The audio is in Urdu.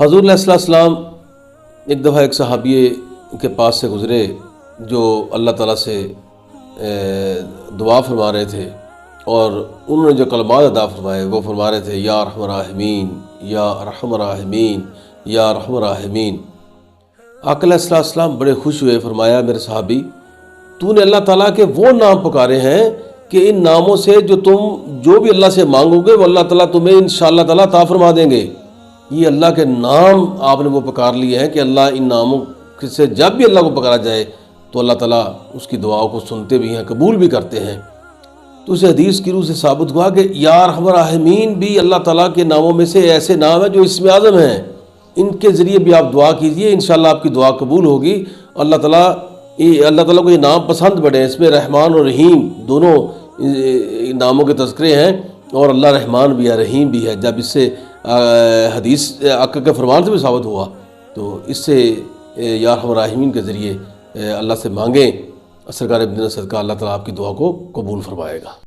حضور علیہ السلام ایک دفعہ ایک صحابی کے پاس سے گزرے جو اللہ تعالیٰ سے دعا فرما رہے تھے، اور انہوں نے جو کلمات ادا فرمائے وہ فرما رہے تھے یا ارحم الراحمین، یا ارحم الراحمین، یا ارحم الراحمین۔ آقا علیہ السلام بڑے خوش ہوئے، فرمایا میرے صحابی، تو نے اللہ تعالیٰ کے وہ نام پکارے ہیں کہ ان ناموں سے جو بھی اللہ سے مانگو گے وہ اللہ تعالیٰ تمہیں انشاءاللہ تعالیٰ عطا فرما دیں گے۔ یہ اللہ کے نام آپ نے وہ پکار لیے ہیں کہ اللہ ان ناموں سے جب بھی اللہ کو پکارا جائے تو اللہ تعالیٰ اس کی دعاؤں کو سنتے بھی ہیں، قبول بھی کرتے ہیں۔ تو اس حدیث کی روح سے ثابت ہوا کہ یا ارحم الراحمین بھی اللہ تعالیٰ کے ناموں میں سے ایسے نام ہیں جو اسم اعظم ہیں، ان کے ذریعے بھی آپ دعا کیجئے، انشاءاللہ آپ کی دعا قبول ہوگی۔ اللہ تعالیٰ کو یہ نام پسند پڑے، اس میں رحمان اور رحیم دونوں ناموں کے تذکرے ہیں، اور اللہ رحمان بھی ہے، رحیم بھی ہے۔ جب اس سے حدیث آقا کے فرمان سے بھی ثابت ہوا تو اس سے یا ارحم الراحمین کے ذریعے اللہ سے مانگیں، سرکار مدینہ صدقہ اللہ تعالیٰ آپ کی دعا کو قبول فرمائے گا۔